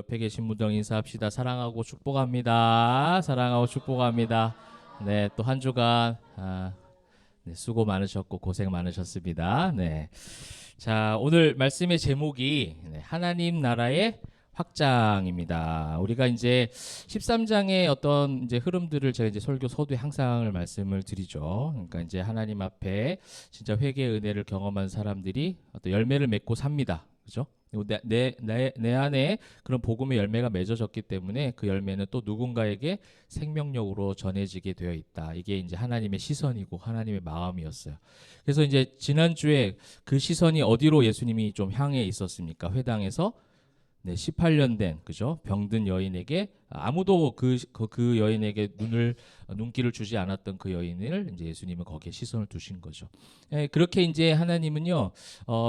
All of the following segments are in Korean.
옆에 계신 분들 인사합시다. 사랑하고 축복합니다. 사랑하고 축복합니다. 네, 또 한 주간 네, 수고 많으셨고 고생 많으셨습니다. 네, 자 오늘 말씀의 제목이 하나님 나라의 확장입니다. 우리가 이제 13장의 어떤 이제 흐름들을 제가 이제 설교 서두에 항상 말씀을 드리죠. 그러니까 이제 하나님 앞에 진짜 회개의 은혜를 경험한 사람들이 어떤 열매를 맺고 삽니다. 그죠? 내 안에 그런 복음의 열매가 맺어졌기 때문에 그 열매는 또 누군가에게 생명력으로 전해지게 되어 있다. 이게 이제 하나님의 시선이고 하나님의 마음이었어요. 그래서 이제 지난주에 그 시선이 어디로 예수님이 좀 향해 있었습니까? 회당에서 18년 된 그죠? 병든 여인에게 아무도 그 여인에게 눈길을 주지 않았던 그 여인을 이제 예수님은 거기에 시선을 두신 거죠. 그렇게 이제 하나님은요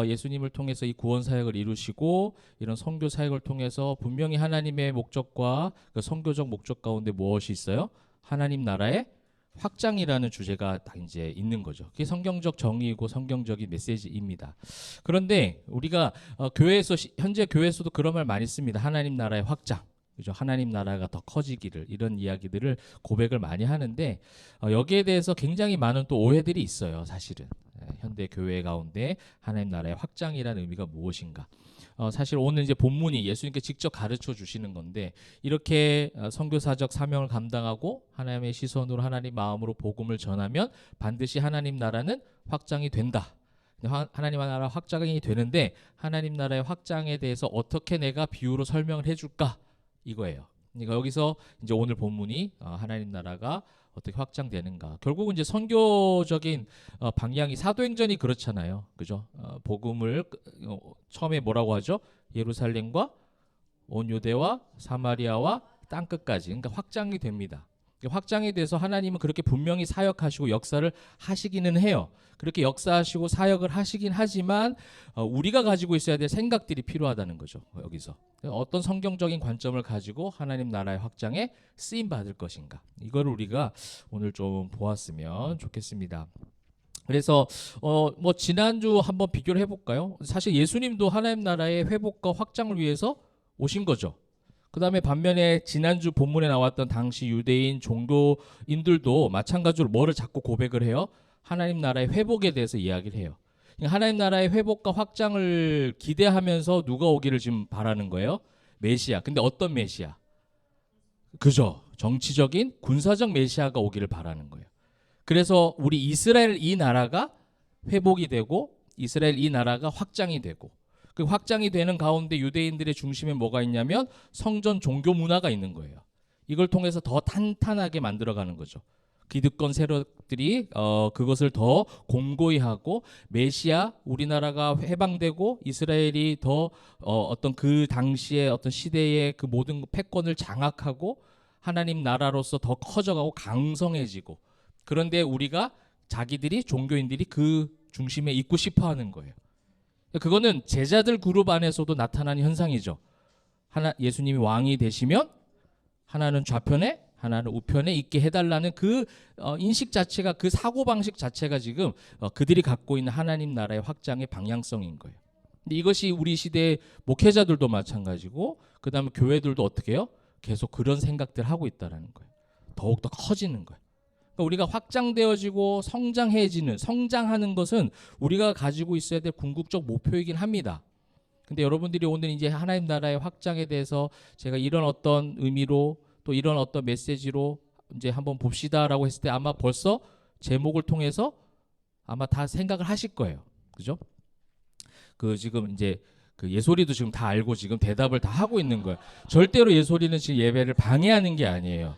예수님을 통해서 이 구원 사역을 이루시고 이런 선교 사역을 통해서 분명히 하나님의 목적과 그 선교적 목적 가운데 무엇이 있어요? 하나님 나라의 확장이라는 주제가 다 이제 있는 거죠. 그게 성경적 정의이고 성경적인 메시지입니다. 그런데 우리가 교회에서 현재 교회에서도 그런 말 많이 씁니다. 하나님 나라의 확장, 그죠? 하나님 나라가 더 커지기를 이런 이야기들을 고백을 많이 하는데 여기에 대해서 굉장히 많은 또 오해들이 있어요. 사실은 현대 교회 가운데 하나님 나라의 확장이라는 의미가 무엇인가? 사실 오늘 이제 본문이 예수님께 직접 가르쳐 주시는 건데 이렇게 선교사적 사명을 감당하고 하나님의 시선으로 하나님 마음으로 복음을 전하면 반드시 하나님 나라는 확장이 된다. 하나님 나라 확장이 되는데 하나님 나라의 확장에 대해서 어떻게 내가 비유로 설명을 해줄까 이거예요. 그러니까 여기서 이제 오늘 본문이 하나님 나라가 어떻게 확장되는가. 결국은 이제 선교적인 방향이 사도행전이 그렇잖아요. 그죠? 복음을 처음에 뭐라고 하죠? 예루살렘과 온 유대와 사마리아와 땅끝까지. 그러니까 확장이 됩니다. 확장이 돼서 하나님은 그렇게 분명히 사역하시고 역사를 하시기는 해요. 그렇게 역사하시고 사역을 하시긴 하지만 우리가 가지고 있어야 될 생각들이 필요하다는 거죠. 여기서 어떤 성경적인 관점을 가지고 하나님 나라의 확장에 쓰임 받을 것인가, 이거를 우리가 오늘 좀 보았으면 좋겠습니다. 그래서 뭐 지난주 한번 비교를 해볼까요? 사실 예수님도 하나님 나라의 회복과 확장을 위해서 오신 거죠. 그 다음에 반면에 지난주 본문에 나왔던 당시 유대인 종교인들도 마찬가지로 뭐를 자꾸 고백을 해요? 하나님 나라의 회복에 대해서 이야기를 해요. 하나님 나라의 회복과 확장을 기대하면서 누가 오기를 지금 바라는 거예요? 메시아. 근데 어떤 메시아? 그죠? 정치적인 군사적 메시아가 오기를 바라는 거예요. 그래서 우리 이스라엘 이 나라가 회복이 되고 이스라엘 이 나라가 확장이 되고, 그 확장이 되는 가운데 유대인들의 중심에 뭐가 있냐면 성전 종교 문화가 있는 거예요. 이걸 통해서 더 탄탄하게 만들어가는 거죠. 기득권 세력들이 그것을 더 공고히 하고 메시아, 우리나라가 해방되고 이스라엘이 더 어떤 그 당시의 어떤 시대의 그 모든 패권을 장악하고 하나님 나라로서 더 커져가고 강성해지고, 그런데 우리가 자기들이 종교인들이 그 중심에 있고 싶어하는 거예요. 그거는 제자들 그룹 안에서도 나타나는 현상이죠. 예수님이 왕이 되시면 하나는 좌편에 하나는 우편에 있게 해달라는 그 인식 자체가, 그 사고방식 자체가 지금 그들이 갖고 있는 하나님 나라의 확장의 방향성인 거예요. 근데 이것이 우리 시대의 목회자들도 마찬가지고 그 다음에 교회들도 어떻게 해요? 계속 그런 생각들 하고 있다는 거예요. 더욱더 커지는 거예요. 그러니까 우리가 확장되어지고 성장하는 것은 우리가 가지고 있어야 될 궁극적 목표이긴 합니다. 근데 여러분들이 오늘 이제 하나님 나라의 확장에 대해서 제가 이런 어떤 의미로 또 이런 어떤 메시지로 이제 한번 봅시다라고 했을 때 아마 벌써 제목을 통해서 아마 다 생각을 하실 거예요. 그죠? 그 지금 이제 그 예솔이도 지금 다 알고 지금 대답을 다 하고 있는 거예요. 절대로 예솔이는 지금 예배를 방해하는 게 아니에요.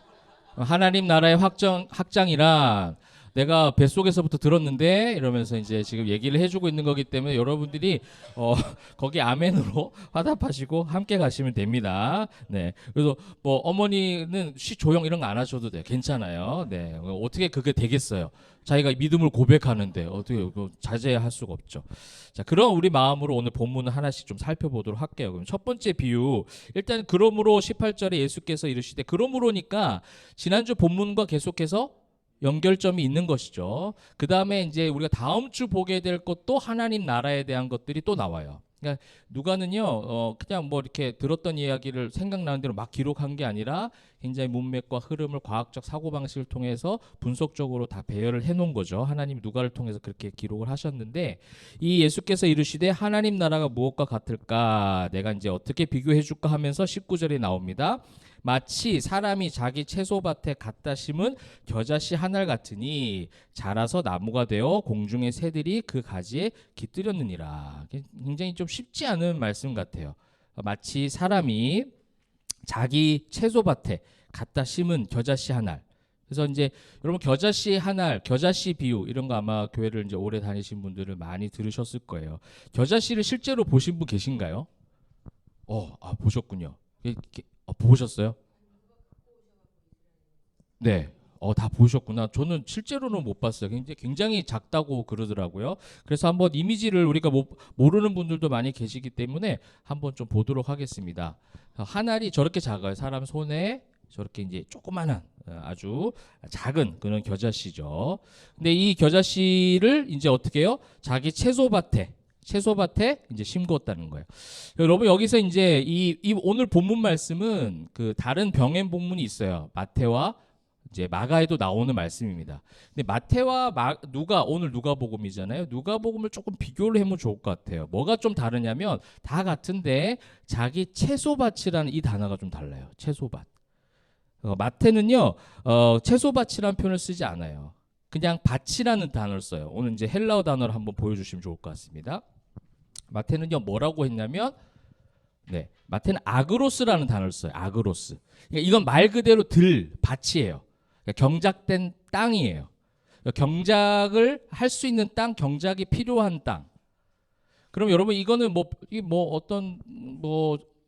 하나님 나라의 확장이란 내가 뱃속에서부터 들었는데 이러면서 이제 지금 얘기를 해주고 있는 거기 때문에 여러분들이 거기 아멘으로 화답하시고 함께 가시면 됩니다. 네. 그래서 뭐 어머니는 조용 이런 거 안 하셔도 돼요. 괜찮아요. 네. 어떻게 그게 되겠어요? 자기가 믿음을 고백하는데 어떻게 자제할 수가 없죠. 자, 그런 우리 마음으로 오늘 본문을 하나씩 좀 살펴보도록 할게요. 그럼 첫 번째 비유, 일단 그러므로 18절에 예수께서 이르시되, 그러므로니까 지난주 본문과 계속해서 연결점이 있는 것이죠. 그 다음에 이제 우리가 다음 주 보게 될 것도 하나님 나라에 대한 것들이 또 나와요. 그러니까 누가는요, 그냥 뭐 이렇게 들었던 이야기를 생각나는 대로 막 기록한 게 아니라 굉장히 문맥과 흐름을 과학적 사고방식을 통해서 분석적으로 다 배열을 해놓은 거죠. 하나님 누가를 통해서 그렇게 기록을 하셨는데, 이 예수께서 이르시되 하나님 나라가 무엇과 같을까? 내가 이제 어떻게 비교해 줄까 하면서 19절에 나옵니다. 마치 사람이 자기 채소밭에 갖다 심은 겨자씨 한 알 같으니 자라서 나무가 되어 공중의 새들이 그 가지에 깃들였느니라. 굉장히 좀 쉽지 않은 말씀 같아요. 마치 사람이 자기 채소밭에 갖다 심은 겨자씨 한 알. 그래서 이제 여러분 겨자씨 한 알, 겨자씨 비유 이런 거 아마 교회를 이제 오래 다니신 분들은 많이 들으셨을 거예요. 겨자씨를 실제로 보신 분 계신가요? 보셨군요. 보셨어요? 네. 다 보셨구나. 저는 실제로는 못 봤어요. 굉장히 작다고 그러더라고요. 그래서 한번 이미지를 우리가 모르는 분들도 많이 계시기 때문에 한번 좀 보도록 하겠습니다. 한 알이 저렇게 작아요. 사람 손에 저렇게 이제 조그만한 아주 작은 그런 겨자씨죠. 근데 이 겨자씨를 이제 어떻게 해요? 자기 채소밭에 이제 심었다는 거예요. 여러분 여기서 이제 이 오늘 본문 말씀은 그 다른 병행 본문이 있어요. 마태와 이제 마가에도 나오는 말씀입니다. 근데 마태와 누가 오늘 누가복음이잖아요. 누가복음을 조금 비교를 해보면 좋을 것 같아요. 뭐가 좀 다르냐면 다 같은데 자기 채소밭이라는 이 단어가 좀 달라요. 채소밭. 마태는요 채소밭이라는 표현을 쓰지 않아요. 그냥 밭이라는 단어를 써요. 오늘 이제 헬라어 단어를 한번 보여주시면 좋을 것 같습니다. 마태는요 뭐라고 했냐면 마태는 아그로스라는 단어를 써요. 아그로스. 그러니까 이건 말 그대로 밭이에요. 그러니까 경작된 땅이에요. 그러니까 경작을 할 수 있는 땅, 경작이 필요한 땅. 그럼 여러분 이거는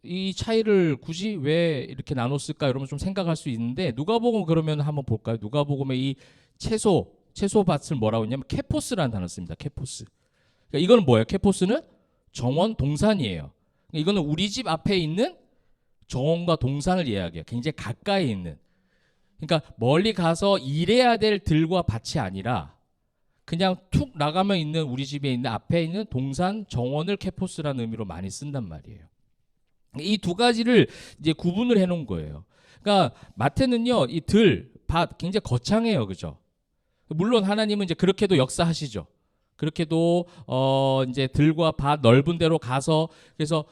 이 차이를 굳이 왜 이렇게 나눴을까 여러분 좀 생각할 수 있는데 누가복음 그러면 한번 볼까요? 누가복음의 이 채소밭을 뭐라고 했냐면 케포스라는 단어를 씁니다. 케포스. 그러니까 이거는 뭐예요? 케포스는 정원 동산이에요. 이거는 우리 집 앞에 있는 정원과 동산을 이야기해요. 굉장히 가까이 있는. 그러니까 멀리 가서 일해야 될 들과 밭이 아니라 그냥 툭 나가면 있는 우리 집에 있는 앞에 있는 동산 정원을 케포스라는 의미로 많이 쓴단 말이에요. 이 두 가지를 이제 구분을 해놓은 거예요. 그러니까 마태는요, 이 밭 굉장히 거창해요, 그죠? 물론 하나님은 이제 그렇게도 역사하시죠. 그렇게도 이제 들과 밭 넓은 데로 가서 그래서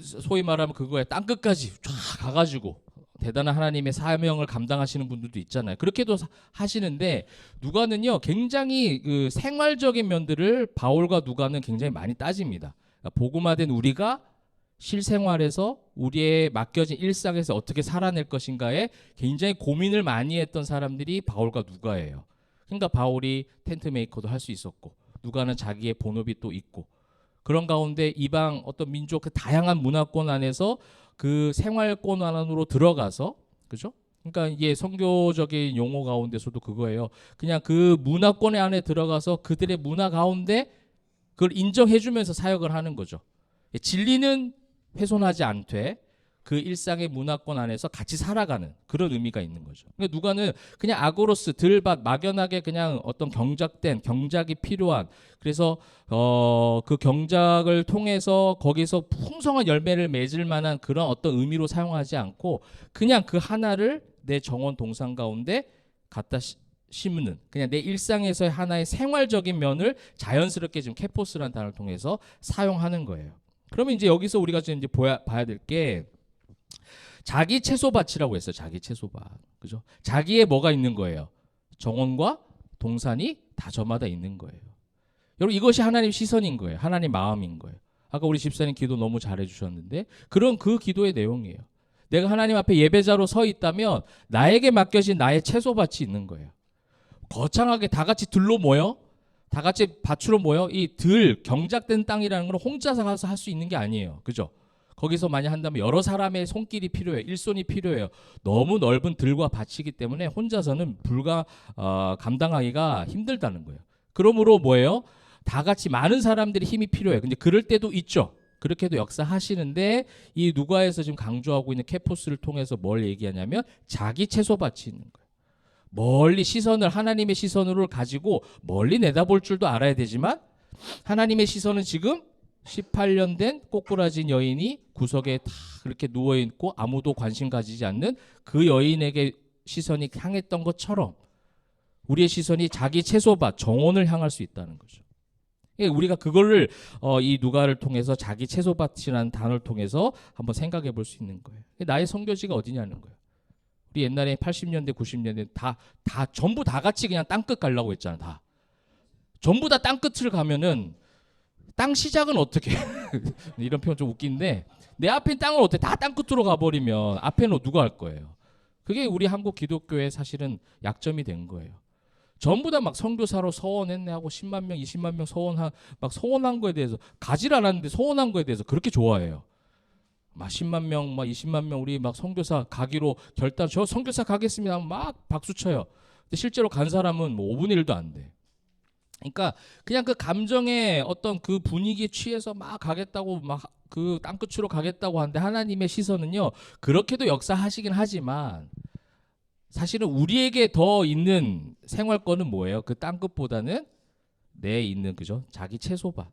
소위 말하면 그거에 땅 끝까지 쫙 가가지고 대단한 하나님의 사명을 감당하시는 분들도 있잖아요. 그렇게도 하시는데 누가는요 굉장히 그 생활적인 면들을 바울과 누가는 굉장히 많이 따집니다. 그러니까 복음화된 우리가 실생활에서 우리의 맡겨진 일상에서 어떻게 살아낼 것인가에 굉장히 고민을 많이 했던 사람들이 바울과 누가예요. 그러니까 바울이 텐트 메이커도 할 수 있었고 누가는 자기의 본업이 또 있고 그런 가운데 이방 어떤 민족 그 다양한 문화권 안에서 그 생활권 안으로 들어가서 그죠? 그러니까 이게 선교적인 용어 가운데서도 그거예요. 그냥 그 문화권 안에 들어가서 그들의 문화 가운데 그걸 인정해주면서 사역을 하는 거죠. 진리는 훼손하지 않되 그 일상의 문화권 안에서 같이 살아가는 그런 의미가 있는 거죠. 그러니까 누가는 그냥 아고로스, 들밭, 막연하게 그냥 어떤 경작이 필요한 그래서 그 경작을 통해서 거기서 풍성한 열매를 맺을 만한 그런 어떤 의미로 사용하지 않고 그냥 그 하나를 내 정원 동산 가운데 갖다 심는 그냥 내 일상에서의 하나의 생활적인 면을 자연스럽게 지금 케포스라는 단어를 통해서 사용하는 거예요. 그러면 이제 여기서 우리가 지금 이제 봐야 될 게 자기 채소밭이라고 했어요. 자기 채소밭. 그죠? 자기의 뭐가 있는 거예요? 정원과 동산이 다 저마다 있는 거예요. 여러분 이것이 하나님 시선인 거예요. 하나님 마음인 거예요. 아까 우리 집사님 기도 너무 잘해 주셨는데 그런 그 기도의 내용이에요. 내가 하나님 앞에 예배자로 서 있다면 나에게 맡겨진 나의 채소밭이 있는 거예요. 거창하게 다 같이 들로 모여 다 같이 밭으로 모여 이 경작된 땅이라는 건 혼자서 가서 할 수 있는 게 아니에요. 그죠? 거기서 많이 한다면 여러 사람의 손길이 필요해요. 일손이 필요해요. 너무 넓은 들과 밭이기 때문에 혼자서는 감당하기가 힘들다는 거예요. 그러므로 뭐예요? 다 같이 많은 사람들이 힘이 필요해요. 근데 그럴 때도 있죠. 그렇게도 역사하시는데 이 누가에서 지금 강조하고 있는 케포스를 통해서 뭘 얘기하냐면 자기 채소밭이 있는 거예요. 멀리 하나님의 시선으로 가지고 멀리 내다볼 줄도 알아야 되지만 하나님의 시선은 지금 18년 된 꼬꾸라진 여인이 구석에 다 그렇게 누워 있고 아무도 관심 가지지 않는 그 여인에게 시선이 향했던 것처럼 우리의 시선이 자기 채소밭 정원을 향할 수 있다는 거죠. 우리가 그거를 이 누가를 통해서 자기 채소밭이라는 단어를 통해서 한번 생각해 볼 수 있는 거예요. 나의 선교지가 어디냐는 거예요. 우리 옛날에 80년대 90년대 다 전부 다 같이 그냥 땅끝 가려고 했잖아. 다 전부 다 땅끝을 가면은 땅 시작은 어떻게 이런 표현 좀 웃긴데 내 앞에 땅을 어떻게 다 땅끝으로 가버리면 앞에는 누가 할 거예요. 그게 우리 한국 기독교의 사실은 약점이 된 거예요. 전부 다 막 선교사로 서원했네 하고 10만 명, 20만 명 서원한 거에 대해서 가지를 않았는데 서원한 거에 대해서 그렇게 좋아해요. 막 10만 명, 막 20만 명 우리 막 선교사 가기로 결단, 저 선교사 가겠습니다 하면 막 박수 쳐요. 근데 실제로 간 사람은 뭐 5분의 1도 안 돼. 그러니까 그냥 그 감정의 어떤 그 분위기에 취해서 막 가겠다고 막 그 땅끝으로 가겠다고 하는데 하나님의 시선은요 그렇게도 역사하시긴 하지만 사실은 우리에게 더 있는 생활권은 뭐예요? 그 땅끝보다는 내 있는 그죠? 자기 채소밭.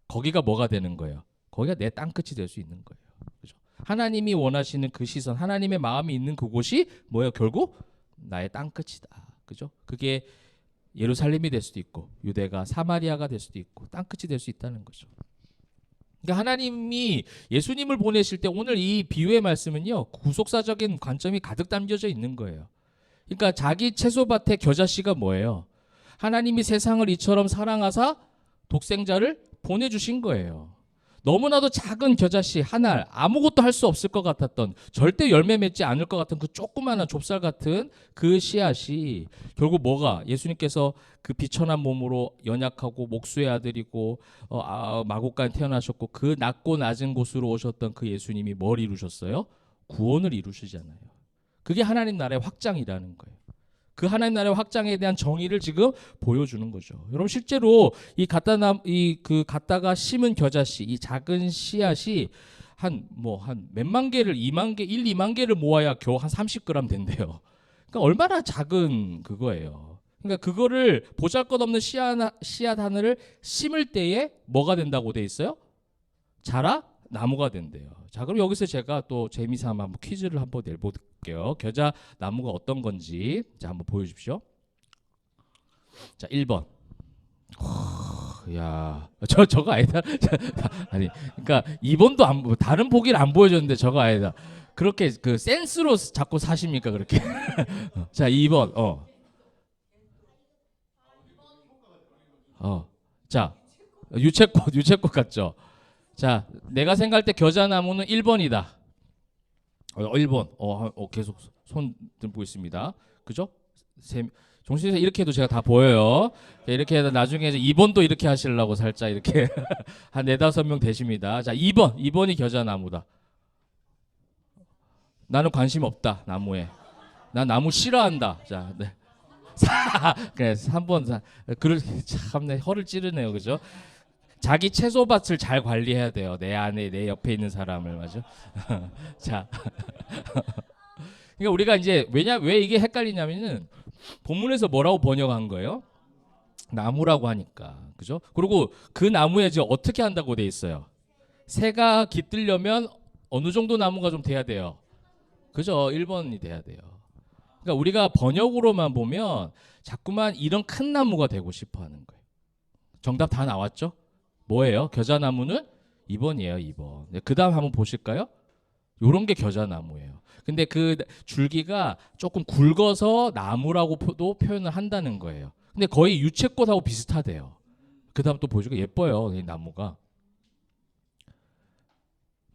거기가 뭐가 되는 거예요? 거기가 내 땅끝이 될 수 있는 거예요. 그죠? 하나님이 원하시는 그 시선, 하나님의 마음이 있는 그곳이 뭐예요? 결국 나의 땅끝이다. 그죠? 그게 예루살렘이 될 수도 있고 유대가 사마리아가 될 수도 있고 땅끝이 될 수 있다는 거죠. 그러니까 하나님이 예수님을 보내실 때 오늘 이 비유의 말씀은요 구속사적인 관점이 가득 담겨져 있는 거예요. 그러니까 자기 채소밭의 겨자씨가 뭐예요? 하나님이 세상을 이처럼 사랑하사 독생자를 보내주신 거예요. 너무나도 작은 겨자씨 한 알, 아무것도 할 수 없을 것 같았던, 절대 열매 맺지 않을 것 같은 그 조그마한 좁쌀 같은 그 씨앗이 결국 뭐가 예수님께서 그 비천한 몸으로 연약하고 목수의 아들이고 마곡간에 태어나셨고 그 낮고 낮은 곳으로 오셨던 그 예수님이 뭘 이루셨어요? 구원을 이루시잖아요. 그게 하나님 나라의 확장이라는 거예요. 그 하나님 나라의 확장에 대한 정의를 지금 보여주는 거죠. 여러분 실제로 이 갖다가 심은 겨자씨, 이 작은 씨앗이 한 몇만 개를 2만 개, 2만 개를 모아야 겨우 한 30g 된대요. 그러니까 얼마나 작은 그거예요. 그러니까 그거를 보잘것없는 씨앗 하나를 심을 때에 뭐가 된다고 돼 있어요? 자라 나무가 된대요. 자, 그럼 여기서 제가 또 재미삼아 한번 퀴즈를 한번 내볼게요. 겨자 나무가 어떤 건지 자 한번 보여주십시오. 자, 1번. 야, 저거 아니다. 아니, 그러니까 2번도 다른 보기를 안 보여줬는데 저거 아니다. 그렇게 그 센스로 자꾸 사십니까 그렇게? 자, 2번. 자, 유채꽃 같죠? 자, 내가 생각할 때 겨자나무는 1번이다. 1번. 계속 손 들고 있습니다. 그죠? 종신에서 이렇게 해도 제가 다 보여요. 이렇게 해서 나중에 이제 2번도 이렇게 하시려고 살짝 이렇게 한 4-5명 되십니다. 자, 2번이 겨자나무다. 나는 관심 없다, 나무에. 난 나무 싫어한다. 자, 네. 그래, 3번. 참내 허를 찌르네요. 그죠? 자기 채소밭을 잘 관리해야 돼요. 내 안에 내 옆에 있는 사람을 맞아. 자, 그러니까 우리가 이제 왜 이게 헷갈리냐면은 본문에서 뭐라고 번역한 거예요? 나무라고 하니까, 그죠? 그리고 그 나무에 이제 어떻게 한다고 돼 있어요? 새가 깃들려면 어느 정도 나무가 좀 돼야 돼요. 그죠? 1번이 돼야 돼요. 그러니까 우리가 번역으로만 보면 자꾸만 이런 큰 나무가 되고 싶어 하는 거예요. 정답 다 나왔죠? 뭐예요? 겨자나무는 2번이에요. 2번. 네, 그 다음 한번 보실까요? 요런 게 겨자나무예요. 근데 그 줄기가 조금 굵어서 나무라고도 표현을 한다는 거예요. 근데 거의 유채꽃하고 비슷하대요. 그 다음 또 보여주고 예뻐요. 이 나무가.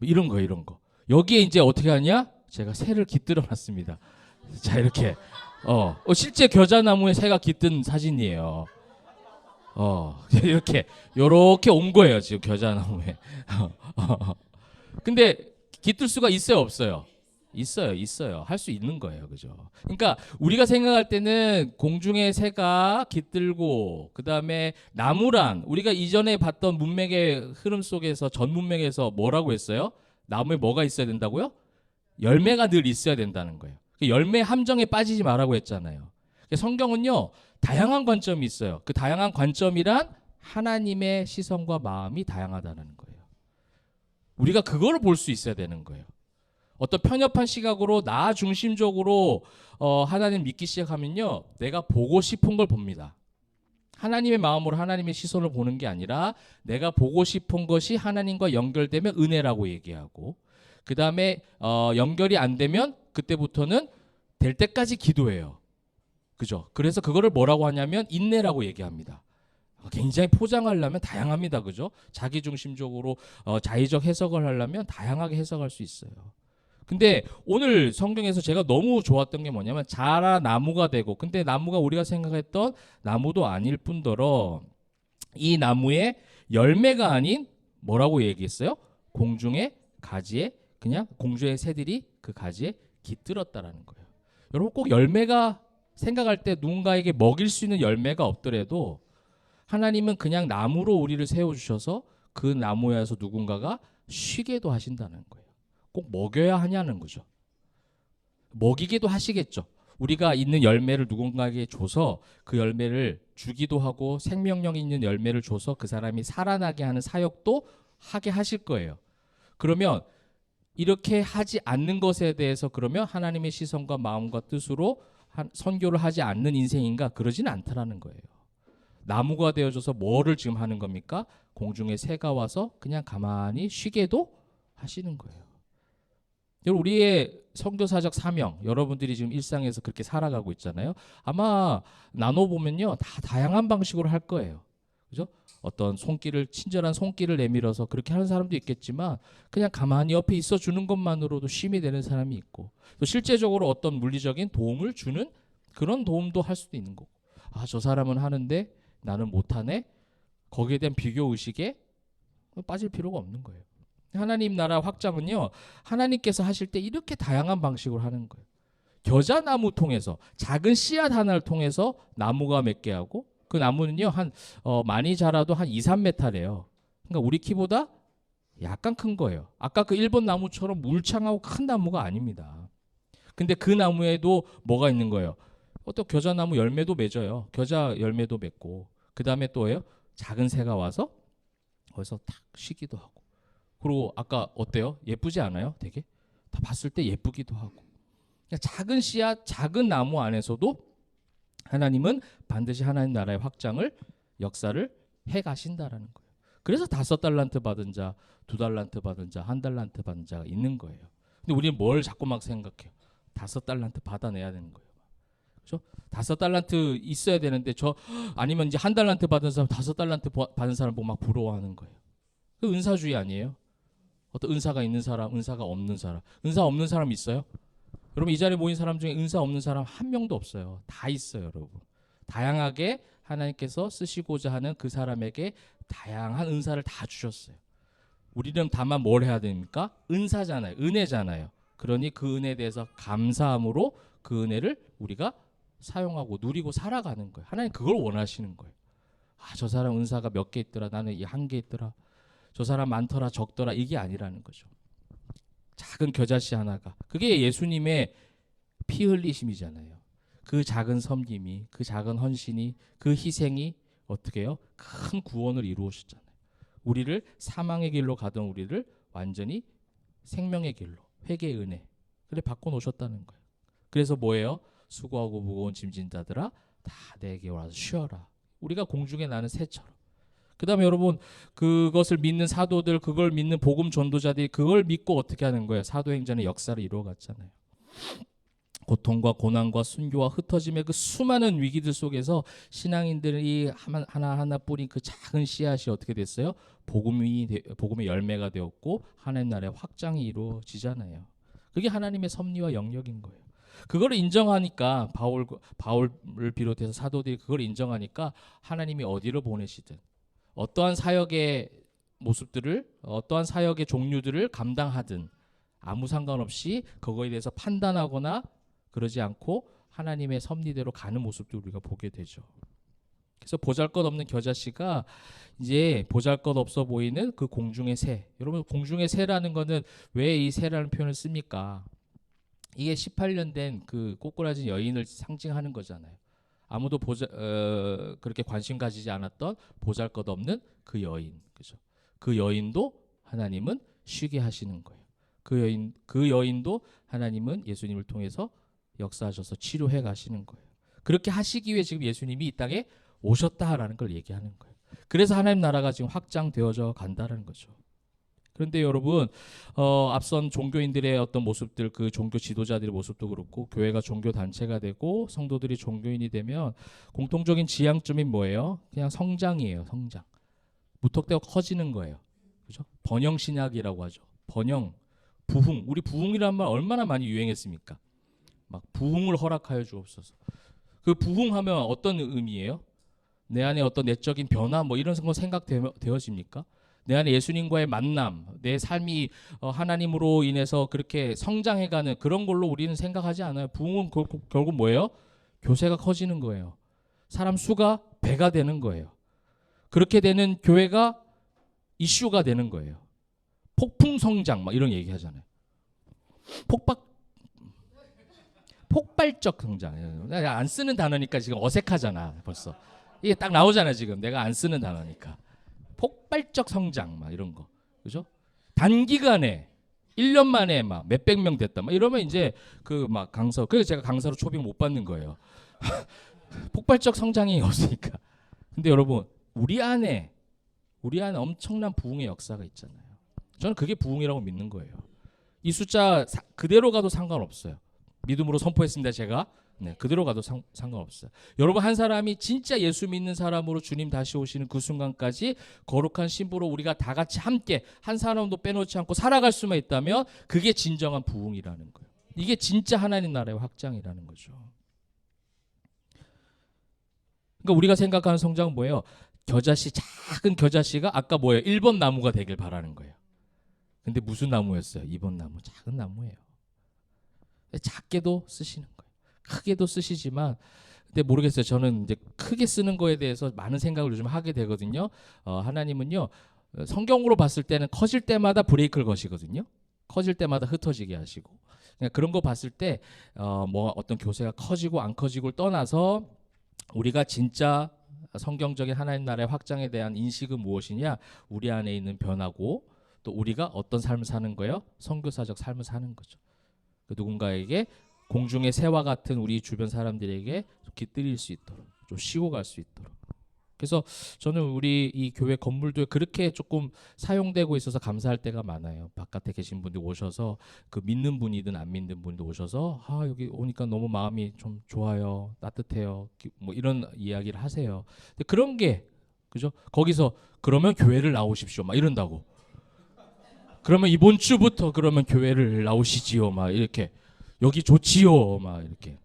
이런 거. 여기에 이제 어떻게 하냐? 제가 새를 깃들어 놨습니다. 자, 이렇게. 실제 겨자나무에 새가 깃든 사진이에요. 요렇게 온 거예요, 지금 겨자나무에. 근데 깃들 수가 있어요, 없어요? 있어요. 할 수 있는 거예요, 그죠? 그러니까 우리가 생각할 때는 공중에 새가 깃들고 그다음에 나무란 우리가 이전에 봤던 문맥의 흐름 속에서 전 문맥에서 뭐라고 했어요? 나무에 뭐가 있어야 된다고요? 열매가 늘 있어야 된다는 거예요. 열매 함정에 빠지지 말라고 했잖아요. 성경은요 다양한 관점이 있어요. 그 다양한 관점이란 하나님의 시선과 마음이 다양하다는 거예요. 우리가 그거를 볼 수 있어야 되는 거예요. 어떤 편협한 시각으로 나 중심적으로 하나님 믿기 시작하면요, 내가 보고 싶은 걸 봅니다. 하나님의 마음으로 하나님의 시선을 보는 게 아니라 내가 보고 싶은 것이 하나님과 연결되면 은혜라고 얘기하고, 그 다음에 연결이 안 되면 그때부터는 될 때까지 기도해요. 그죠? 그래서 그거를 뭐라고 하냐면 인내라고 얘기합니다. 굉장히 포장하려면 다양합니다. 그죠? 자기중심적으로 자의적 해석을 하려면 다양하게 해석할 수 있어요. 근데 오늘 성경에서 제가 너무 좋았던 게 뭐냐면 자라 나무가 되고, 근데 나무가 우리가 생각했던 나무도 아닐 뿐더러 이 나무의 열매가 아닌 뭐라고 얘기했어요? 공중의 가지에, 그냥 공중의 새들이 그 가지에 깃들었다라는 거예요. 여러분, 꼭 열매가 생각할 때 누군가에게 먹일 수 있는 열매가 없더라도 하나님은 그냥 나무로 우리를 세워주셔서 그 나무에서 누군가가 쉬게도 하신다는 거예요. 꼭 먹여야 하냐는 거죠. 먹이기도 하시겠죠. 우리가 있는 열매를 누군가에게 줘서 그 열매를 주기도 하고 생명력 있는 열매를 줘서 그 사람이 살아나게 하는 사역도 하게 하실 거예요. 그러면 이렇게 하지 않는 것에 대해서 그러면 하나님의 시선과 마음과 뜻으로 선교를 하지 않는 인생인가? 그러지는 않다라는 거예요. 나무가 되어줘서 뭐를 지금 하는 겁니까? 공중에 새가 와서 그냥 가만히 쉬게도 하시는 거예요. 우리의 선교사적 사명, 여러분들이 지금 일상에서 그렇게 살아가고 있잖아요. 아마 나눠보면요, 다 다양한 방식으로 할 거예요. 그죠? 어떤 친절한 손길을 내밀어서 그렇게 하는 사람도 있겠지만, 그냥 가만히 옆에 있어 주는 것만으로도 쉼이 되는 사람이 있고, 또 실제적으로 어떤 물리적인 도움을 주는 그런 도움도 할 수도 있는 거고, 아, 저 사람은 하는데 나는 못하네? 거기에 대한 비교 의식에 빠질 필요가 없는 거예요. 하나님 나라 확장은요, 하나님께서 하실 때 이렇게 다양한 방식으로 하는 거예요. 겨자나무 통해서, 작은 씨앗 하나를 통해서 나무가 맺게 하고, 그 나무는요 많이 자라도 한 2, 3m래요. 그러니까 우리 키보다 약간 큰 거예요. 아까 그 일본 나무처럼 물창하고 큰 나무가 아닙니다. 근데 그 나무에도 뭐가 있는 거예요? 또 겨자나무 열매도 맺어요. 겨자 열매도 맺고, 그 다음에 또예요, 작은 새가 와서 거기서 탁 쉬기도 하고. 그리고 아까 어때요? 예쁘지 않아요? 되게 다 봤을 때 예쁘기도 하고. 그러니까 작은 씨앗, 작은 나무 안에서도 하나님은 반드시 하나님 나라의 확장을, 역사를 해 가신다라는 거예요. 그래서 5달란트 받은 자, 2달란트 받은 자, 1달란트 받은 자가 있는 거예요. 근데 우리는 뭘 자꾸 막 생각해요? 5달란트 받아내야 되는 거예요. 그렇죠? 5달란트 있어야 되는데 아니면 이제 1달란트 받은 사람, 5달란트 받은 사람 보고 막 부러워하는 거예요. 그 은사주의 아니에요? 어떤 은사가 있는 사람, 은사가 없는 사람. 은사 없는 사람 있어요? 여러분, 이 자리에 모인 사람 중에 은사 없는 사람 한 명도 없어요. 다 있어요, 여러분. 다양하게 하나님께서 쓰시고자 하는 그 사람에게 다양한 은사를 다 주셨어요. 우리는 다만 뭘 해야 됩니까? 은사잖아요. 은혜잖아요. 그러니 그 은혜에 대해서 감사함으로 그 은혜를 우리가 사용하고 누리고 살아가는 거예요. 하나님 그걸 원하시는 거예요. 아, 저 사람 은사가 몇 개 있더라. 나는 이 한 개 있더라. 저 사람 많더라 적더라, 이게 아니라는 거죠. 작은 겨자씨 하나가, 그게 예수님의 피 흘리심이잖아요. 그 작은 섬김이, 그 작은 헌신이, 그 희생이 어떻게 해요? 큰 구원을 이루어주셨잖아요. 우리를 사망의 길로 가던 우리를 완전히 생명의 길로, 회개의 은혜, 그래 바꿔놓으셨다는 거예요. 그래서 뭐예요? 수고하고 무거운 짐진 자들아 다 내게 와서 쉬어라. 우리가 공중에 나는 새처럼. 그 다음에 여러분, 그것을 믿는 사도들, 그걸 믿는 복음 전도자들이 그걸 믿고 어떻게 하는 거예요? 사도행전의 역사를 이루어갔잖아요. 고통과 고난과 순교와 흩어짐의 그 수많은 위기들 속에서 신앙인들이 하나하나 뿌린 그 작은 씨앗이 어떻게 됐어요? 복음의 열매가 되었고 하나님 나라의 확장이 이루어지잖아요. 그게 하나님의 섭리와 영역인 거예요. 그걸 인정하니까 바울을 비롯해서 사도들이 그걸 인정하니까 하나님이 어디로 보내시든 어떠한 사역의 모습들을, 어떠한 사역의 종류들을 감당하든 아무 상관없이 그거에 대해서 판단하거나 그러지 않고 하나님의 섭리대로 가는 모습도 우리가 보게 되죠. 그래서 보잘것없는 겨자씨가 이제 보잘것없어 보이는 그 공중의 새. 여러분, 공중의 새라는 거는 왜 이 새라는 표현을 씁니까? 이게 18년 된 그 꼬꾸라진 여인을 상징하는 거잖아요. 아무도 그렇게 관심 가지지 않았던 보잘것없는 그 여인, 그죠? 그 여인도 하나님은 쉬게 하시는 거예요. 그 여인도 하나님은 예수님을 통해서 역사하셔서 치료해 가시는 거예요. 그렇게 하시기 위해 지금 예수님이 이 땅에 오셨다라는 걸 얘기하는 거예요. 그래서 하나님 나라가 지금 확장되어져 간다라는 거죠. 그런데 여러분, 앞선 종교인들의 어떤 모습들, 그 종교 지도자들의 모습도 그렇고, 교회가 종교 단체가 되고 성도들이 종교인이 되면 공통적인 지향점이 뭐예요? 그냥 성장이에요. 성장. 무턱대고 커지는 거예요. 그죠? 번영 신학이라고 하죠. 번영, 부흥. 우리 부흥이라는 말 얼마나 많이 유행했습니까? 막 부흥을 허락하여 주옵소서. 그 부흥하면 어떤 의미예요? 내 안에 어떤 내적인 변화 뭐 이런 거 생각되어집니까? 내 안에 예수님과의 만남, 내 삶이 하나님으로 인해서 그렇게 성장해가는 그런 걸로 우리는 생각하지 않아요. 부흥은 결국 뭐예요? 교세가 커지는 거예요. 사람 수가 배가 되는 거예요. 그렇게 되는 교회가 이슈가 되는 거예요. 폭풍 성장 막 이런 얘기 하잖아요. 폭발적 성장. 내가 안 쓰는 단어니까 지금 어색하잖아. 벌써 이게 딱 나오잖아. 지금 내가 안 쓰는 단어니까. 폭발적 성장 막 이런 거. 그죠? 단기간에 1년 만에 막 몇백 명 됐다. 막 이러면 이제 그 막 강서. 그래서 제가 강사로 초빙 못 받는 거예요. 폭발적 성장이 없으니까. 근데 여러분, 우리 안에 엄청난 부흥의 역사가 있잖아요. 저는 그게 부흥이라고 믿는 거예요. 이 숫자 그대로 가도 상관없어요. 믿음으로 선포했습니다. 제가 그대로 가도 상관없어요. 여러분, 한 사람이 진짜 예수 믿는 사람으로 주님 다시 오시는 그 순간까지 거룩한 신부로 우리가 다 같이 함께 한 사람도 빼놓지 않고 살아갈 수만 있다면 그게 진정한 부흥이라는 거예요. 이게 진짜 하나님 나라의 확장이라는 거죠. 그러니까 우리가 생각하는 성장은 뭐예요? 작은 겨자씨가 아까 뭐예요? 1번 나무가 되길 바라는 거예요. 근데 무슨 나무였어요? 2번 나무, 작은 나무예요. 작게도 쓰시는 거예요. 크게도 쓰시지만, 근데 모르겠어요. 저는 이제 크게 쓰는 거에 대해서 많은 생각을 요즘 하게 되거든요. 하나님은요, 성경으로 봤을 때는 커질 때마다 브레이크를 거시거든요. 커질 때마다 흩어지게 하시고. 그러니까 그런 거 봤을 때, 뭐 어떤 교세가 커지고 안 커지고를 떠나서 우리가 진짜 성경적인 하나님 나라의 확장에 대한 인식은 무엇이냐? 우리 안에 있는 변화고 또 우리가 어떤 삶을 사는 거예요? 선교사적 삶을 사는 거죠. 누군가에게 공중의 새와 같은 우리 주변 사람들에게 깃들일 수 있도록, 좀 쉬고 갈 수 있도록. 그래서 저는 우리 이 교회 건물도 그렇게 조금 사용되고 있어서 감사할 때가 많아요. 바깥에 계신 분들 오셔서 그 믿는 분이든 안 믿는 분도 오셔서 여기 오니까 너무 마음이 좀 좋아요, 따뜻해요, 뭐 이런 이야기를 하세요. 근데 그런 게 그죠? 거기서 그러면 교회를 나오십시오, 막 이런다고. 그러면 이번 주부터 그러면 교회를 나오시지요, 막 이렇게. 여기 좋지요, 막 이렇게.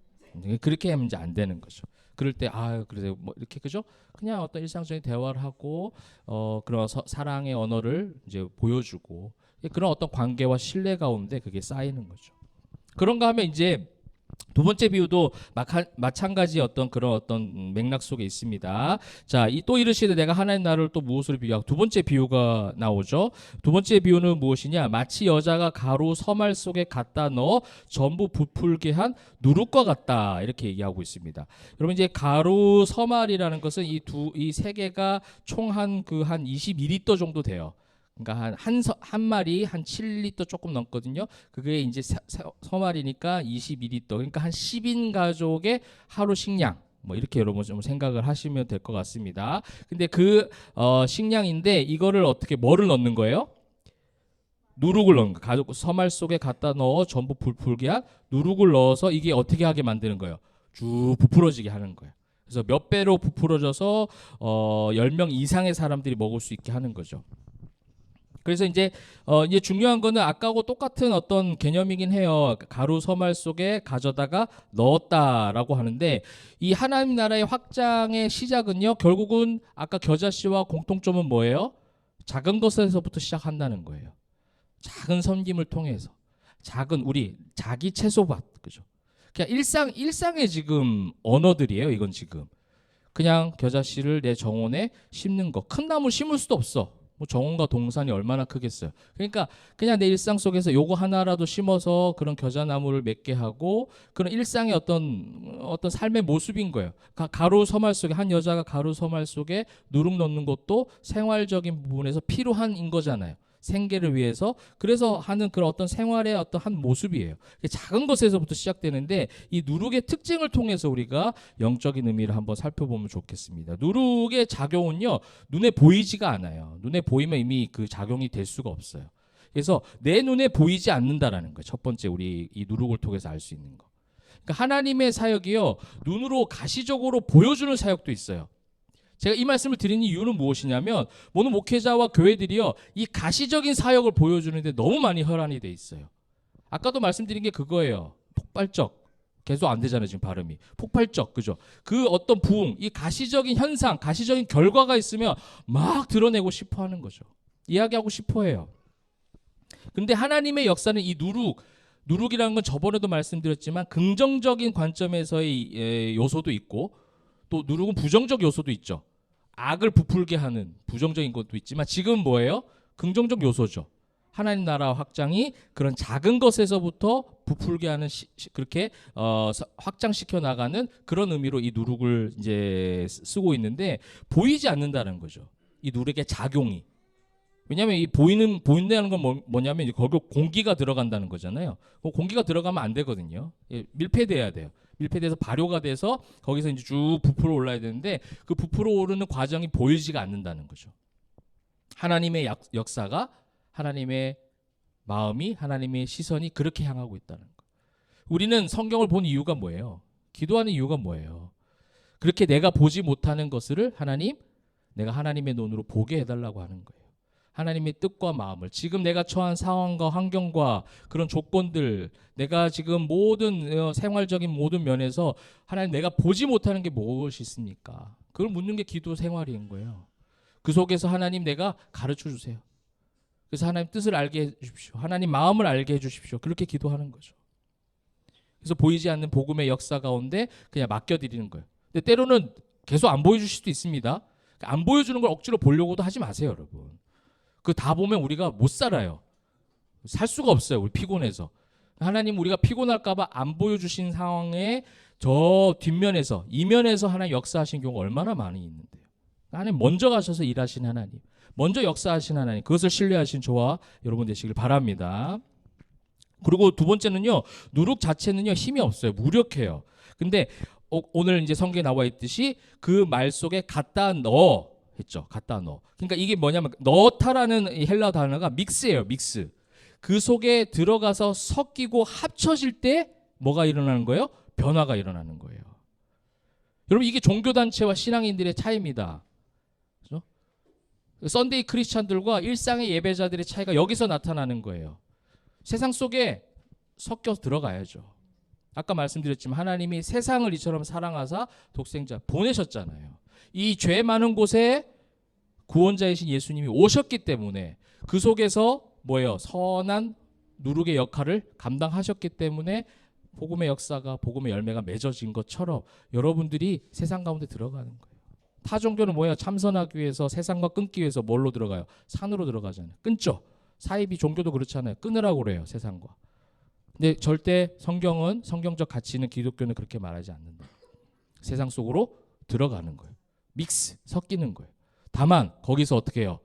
그렇게 하면 이제 안 되는 거죠. 그럴 때 그래서 뭐 이렇게 그죠? 그냥 어떤 일상적인 대화를 하고 그런 사랑의 언어를 이제 보여주고 그런 어떤 관계와 신뢰 가운데 그게 쌓이는 거죠. 그런가 하면 이제 두 번째 비유도 마찬가지 어떤 그런 어떤 맥락 속에 있습니다. 자, 또 이르시되 내가 하나님 나라를 또 무엇으로 비유하고 두 번째 비유가 나오죠. 두 번째 비유는 무엇이냐? 마치 여자가 가루 서말 속에 갖다 넣어 전부 부풀게 한 누룩과 같다. 이렇게 얘기하고 있습니다. 여러분, 이제 가루 서말이라는 것은 이 세 개가 총 한 22리터 정도 돼요. 그러니까 한 마리 한 7리터 조금 넘거든요. 그게 이제 서말이니까 22리터. 그러니까 한 10인 가족의 하루 식량. 뭐 이렇게 여러분 좀 생각을 하시면 될 것 같습니다. 근데 그 식량인데 이거를 뭐를 넣는 거예요? 누룩을 넣는 거예요. 가족 서말 속에 갖다 넣어 전부 부풀게 한 누룩을 넣어서 이게 어떻게 하게 만드는 거예요? 쭉 부풀어지게 하는 거예요. 그래서 몇 배로 부풀어져서 10명 이상의 사람들이 먹을 수 있게 하는 거죠. 그래서 이제 중요한 거는 아까하고 똑같은 어떤 개념이긴 해요. 가루 서말 속에 가져다가 넣었다라고 하는데 이 하나님 나라의 확장의 시작은요. 결국은 아까 겨자씨와 공통점은 뭐예요? 작은 것에서부터 시작한다는 거예요. 작은 섬김을 통해서 작은 우리 자기 채소밭 그죠? 그냥 일상의 지금 언어들이에요. 이건 지금 그냥 겨자씨를 내 정원에 심는 거. 큰 나무 심을 수도 없어. 뭐 정원과 동산이 얼마나 크겠어요. 그러니까 그냥 내 일상 속에서 요거 하나라도 심어서 그런 겨자나무를 맺게 하고 그런 일상의 어떤 삶의 모습인 거예요. 가루 서말 속에 한 여자가 가루 서말 속에 누룩 넣는 것도 생활적인 부분에서 필요한인 거잖아요. 생계를 위해서 그래서 하는 그런 어떤 생활의 어떤 한 모습이에요. 작은 것에서부터 시작되는데 이 누룩의 특징을 통해서 우리가 영적인 의미를 한번 살펴보면 좋겠습니다. 누룩의 작용은요, 눈에 보이지가 않아요. 눈에 보이면 이미 그 작용이 될 수가 없어요. 그래서 내 눈에 보이지 않는다라는 거예요. 첫 번째 우리 이 누룩을 통해서 알 수 있는 거. 그러니까 하나님의 사역이요, 눈으로 가시적으로 보여주는 사역도 있어요. 제가 이 말씀을 드린 이유는 무엇이냐면 모든 목회자와 교회들이요, 이 가시적인 사역을 보여주는데 너무 많이 혈안이 돼 있어요. 아까도 말씀드린 게 그거예요. 폭발적. 계속 안 되잖아요, 지금 발음이. 폭발적, 그죠? 그 어떤 부흥, 이 가시적인 현상, 가시적인 결과가 있으면 막 드러내고 싶어 하는 거죠. 이야기하고 싶어 해요. 근데 하나님의 역사는 이 누룩이라는 건 저번에도 말씀드렸지만 긍정적인 관점에서의 요소도 있고 또 누룩은 부정적 요소도 있죠. 악을 부풀게 하는 부정적인 것도 있지만 지금 뭐예요? 긍정적 요소죠. 하나님 나라 확장이 그런 작은 것에서부터 부풀게 하는 그렇게 확장시켜 나가는 그런 의미로 이 누룩을 이제 쓰고 있는데 보이지 않는다는 거죠. 이 누룩의 작용이. 왜냐하면 이 보인다는 건 뭐냐면 이제 거기 공기가 들어간다는 거잖아요. 공기가 들어가면 안 되거든요. 밀폐돼야 돼요. 밀폐돼서 발효가 돼서 거기서 이제 쭉 부풀어 올라야 되는데 그 부풀어 오르는 과정이 보이지가 않는다는 거죠. 하나님의 역사가 하나님의 마음이 하나님의 시선이 그렇게 향하고 있다는 거. 우리는 성경을 본 이유가 뭐예요? 기도하는 이유가 뭐예요? 그렇게 내가 보지 못하는 것을 내가 하나님의 눈으로 보게 해달라고 하는 거예요. 하나님의 뜻과 마음을 지금 내가 처한 상황과 환경과 그런 조건들 내가 지금 모든 생활적인 모든 면에서 하나님 내가 보지 못하는 게 무엇이 있습니까? 그걸 묻는 게 기도 생활인 거예요. 그 속에서 하나님 내가 가르쳐 주세요. 그래서 하나님 뜻을 알게 해 주십시오. 하나님 마음을 알게 해 주십시오. 그렇게 기도하는 거죠. 그래서 보이지 않는 복음의 역사 가운데 그냥 맡겨드리는 거예요. 근데 때로는 계속 안 보여주실 수도 있습니다. 안 보여주는 걸 억지로 보려고도 하지 마세요, 여러분. 그 다 보면 우리가 못 살아요. 살 수가 없어요. 우리 피곤해서. 하나님 우리가 피곤할까봐 안 보여주신 상황에 저 뒷면에서 이면에서 하나님 역사하신 경우가 얼마나 많이 있는데요. 하나님 먼저 가셔서 일하신 하나님, 먼저 역사하신 하나님, 그것을 신뢰하신 저와 여러분 되시길 바랍니다. 그리고 두 번째는요, 누룩 자체는요 힘이 없어요. 무력해요. 근데 오늘 이제 성경에 나와 있듯이 그 말 속에 갖다 넣어 했죠. 갖다 넣어. 그러니까 이게 뭐냐면 넣다라는 헬라 단어가 믹스예요. 믹스. 그 속에 들어가서 섞이고 합쳐질 때 뭐가 일어나는 거예요? 변화가 일어나는 거예요. 여러분 이게 종교단체와 신앙인들의 차이입니다. 그렇죠? 썬데이 크리스찬들과 일상의 예배자들의 차이가 여기서 나타나는 거예요. 세상 속에 섞여 들어가야죠. 아까 말씀드렸지만 하나님이 세상을 이처럼 사랑하사 독생자 보내셨잖아요. 이 죄 많은 곳에 구원자이신 예수님이 오셨기 때문에 그 속에서 뭐예요? 선한 누룩의 역할을 감당하셨기 때문에 복음의 역사가 복음의 열매가 맺어진 것처럼 여러분들이 세상 가운데 들어가는 거예요. 타 종교는 뭐예요? 참선하기 위해서 세상과 끊기 위해서 뭘로 들어가요? 산으로 들어가잖아요. 끊죠. 사이비 종교도 그렇잖아요. 끊으라고 그래요. 세상과. 근데 절대 성경적 가치는 기독교는 그렇게 말하지 않는다. 세상 속으로 들어가는 거예요. 믹스, 섞이는 거예요. 다만 거기서 어떻게 해요?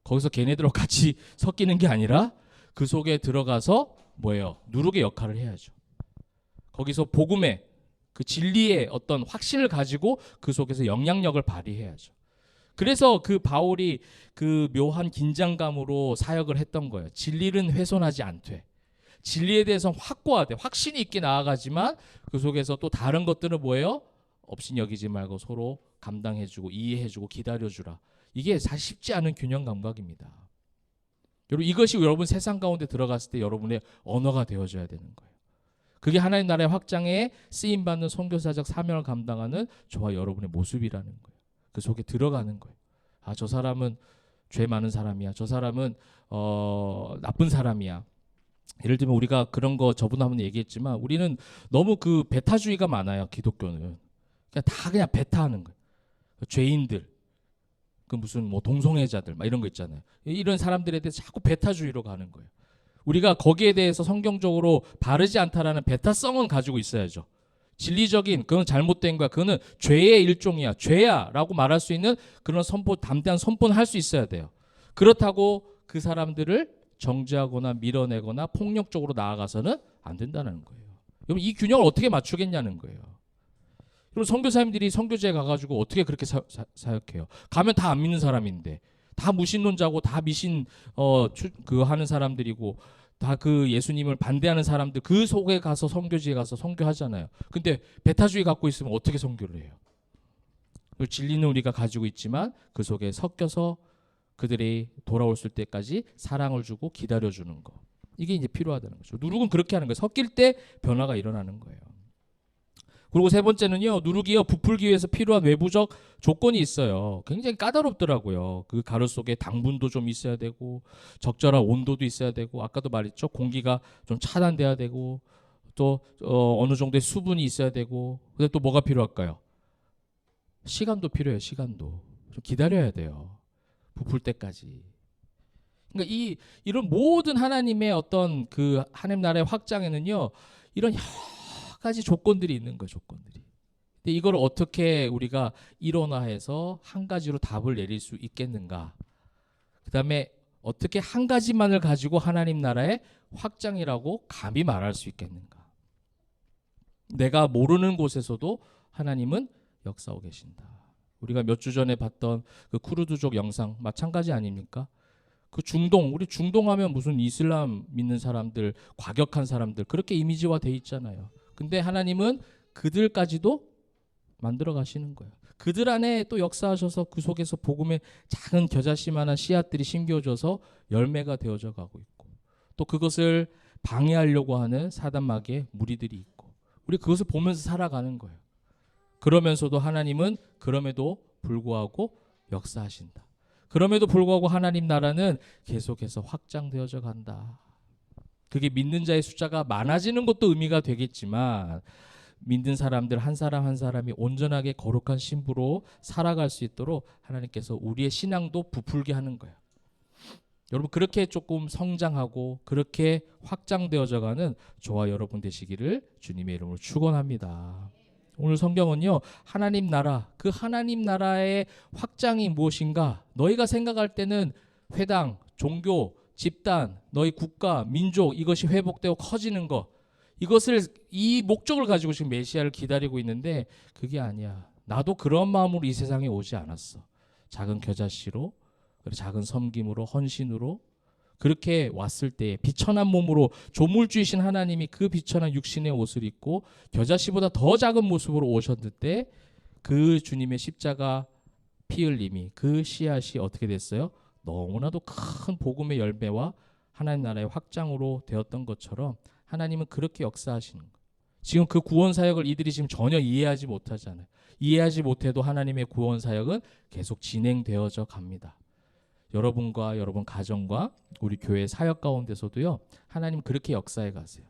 거기서 걔네들하고 같이 섞이는 게 아니라 그 속에 들어가서 뭐예요? 누룩의 역할을 해야죠. 거기서 복음의 그 진리의 어떤 확신을 가지고 그 속에서 영향력을 발휘해야죠. 그래서 그 바울이 그 묘한 긴장감으로 사역을 했던 거예요. 진리는 훼손하지 않되 진리에 대해서 확고하되 확신이 있게 나아가지만 그 속에서 또 다른 것들은 뭐예요? 없인 여기지 말고 서로 감당해주고 이해해주고 기다려주라. 이게 사실 쉽지 않은 균형 감각입니다. 여러분 이것이 여러분 세상 가운데 들어갔을 때 여러분의 언어가 되어줘야 되는 거예요. 그게 하나님 나라의 확장에 쓰임받는 선교사적 사명을 감당하는 저와 여러분의 모습이라는 거예요. 그 속에 들어가는 거예요. 아, 저 사람은 죄 많은 사람이야. 저 사람은 나쁜 사람이야. 예를 들면 우리가 그런 거 저번에 한번 얘기했지만 우리는 너무 그 배타주의가 많아요. 기독교는. 그냥 배타하는 거예요. 죄인들, 그 무슨 뭐 동성애자들 막 이런 거 있잖아요. 이런 사람들에 대해서 자꾸 배타주의로 가는 거예요. 우리가 거기에 대해서 성경적으로 바르지 않다라는 배타성은 가지고 있어야죠. 진리적인 그건 잘못된 거야. 그거는 죄의 일종이야. 죄야라고 말할 수 있는 그런 담대한 선포는 할 수 있어야 돼요. 그렇다고 그 사람들을 정죄하거나 밀어내거나 폭력적으로 나아가서는 안 된다는 거예요. 여러분 이 균형을 어떻게 맞추겠냐는 거예요. 여러분 선교사님들이 선교지에 가가지고 어떻게 그렇게 사역해요? 가면 다 안 믿는 사람인데, 다 무신론자고 다 미신 그 하는 사람들이고 다 그 예수님을 반대하는 사람들 그 속에 가서 선교지에 가서 선교하잖아요. 근데 배타주의 갖고 있으면 어떻게 선교를 해요? 그 진리는 우리가 가지고 있지만 그 속에 섞여서 그들이 돌아올 때까지 사랑을 주고 기다려주는 거, 이게 이제 필요하다는 거죠. 누룩은 그렇게 하는 거예요. 섞일 때 변화가 일어나는 거예요. 그리고 세 번째는요, 누룩이요 부풀기 위해서 필요한 외부적 조건이 있어요. 굉장히 까다롭더라고요. 그 가루 속에 당분도 좀 있어야 되고, 적절한 온도도 있어야 되고, 아까도 말했죠, 공기가 좀 차단돼야 되고, 또 어느 정도의 수분이 있어야 되고, 근데 또 뭐가 필요할까요? 시간도 필요해요. 시간도 좀 기다려야 돼요. 부풀 때까지. 그러니까 이런 모든 하나님의 어떤 그 하나님 나라의 확장에는요, 이런 여러 가지 조건들이 있는 거예요. 조건들이. 근데 이걸 어떻게 우리가 일원화해서 한 가지로 답을 내릴 수 있겠는가? 그다음에 어떻게 한 가지만을 가지고 하나님 나라의 확장이라고 감히 말할 수 있겠는가? 내가 모르는 곳에서도 하나님은 역사하고 계신다. 우리가 몇 주 전에 봤던 그 쿠르드족 영상 마찬가지 아닙니까? 그 중동, 우리 중동하면 무슨 이슬람 믿는 사람들, 과격한 사람들 그렇게 이미지화 돼 있잖아요. 근데 하나님은 그들까지도 만들어 가시는 거예요. 그들 안에 또 역사하셔서 그 속에서 복음의 작은 겨자씨만한 씨앗들이 심겨져서 열매가 되어져 가고 있고, 또 그것을 방해하려고 하는 사단 마귀의 무리들이 있고, 우리 그것을 보면서 살아가는 거예요. 그러면서도 하나님은 그럼에도 불구하고 역사하신다. 그럼에도 불구하고 하나님 나라는 계속해서 확장되어져 간다. 그게 믿는 자의 숫자가 많아지는 것도 의미가 되겠지만, 믿는 사람들 한 사람 한 사람이 온전하게 거룩한 신부로 살아갈 수 있도록 하나님께서 우리의 신앙도 부풀게 하는 거예요. 여러분 그렇게 조금 성장하고 그렇게 확장되어져 가는 저와 여러분 되시기를 주님의 이름으로 축원합니다. 오늘 성경은요, 하나님 나라, 그 하나님 나라의 확장이 무엇인가? 너희가 생각할 때는 회당, 종교, 집단, 너희 국가, 민족 이것이 회복되고 커지는 것, 이것을 이 목적을 가지고 지금 메시아를 기다리고 있는데 그게 아니야. 나도 그런 마음으로 이 세상에 오지 않았어. 작은 겨자씨로, 작은 섬김으로, 헌신으로 그렇게 왔을 때 비천한 몸으로 조물주이신 하나님이 그 비천한 육신의 옷을 입고 겨자씨보다 더 작은 모습으로 오셨는데, 그 주님의 십자가 피 흘림이, 그 씨앗이 어떻게 됐어요? 너무나도 큰 복음의 열매와 하나님 나라의 확장으로 되었던 것처럼 하나님은 그렇게 역사하시는 거예요. 지금 그 구원 사역을 이들이 지금 전혀 이해하지 못하잖아요. 이해하지 못해도 하나님의 구원 사역은 계속 진행되어져 갑니다. 여러분과 여러분 가정과 우리 교회 사역 가운데서도요, 하나님 그렇게 역사해 가세요.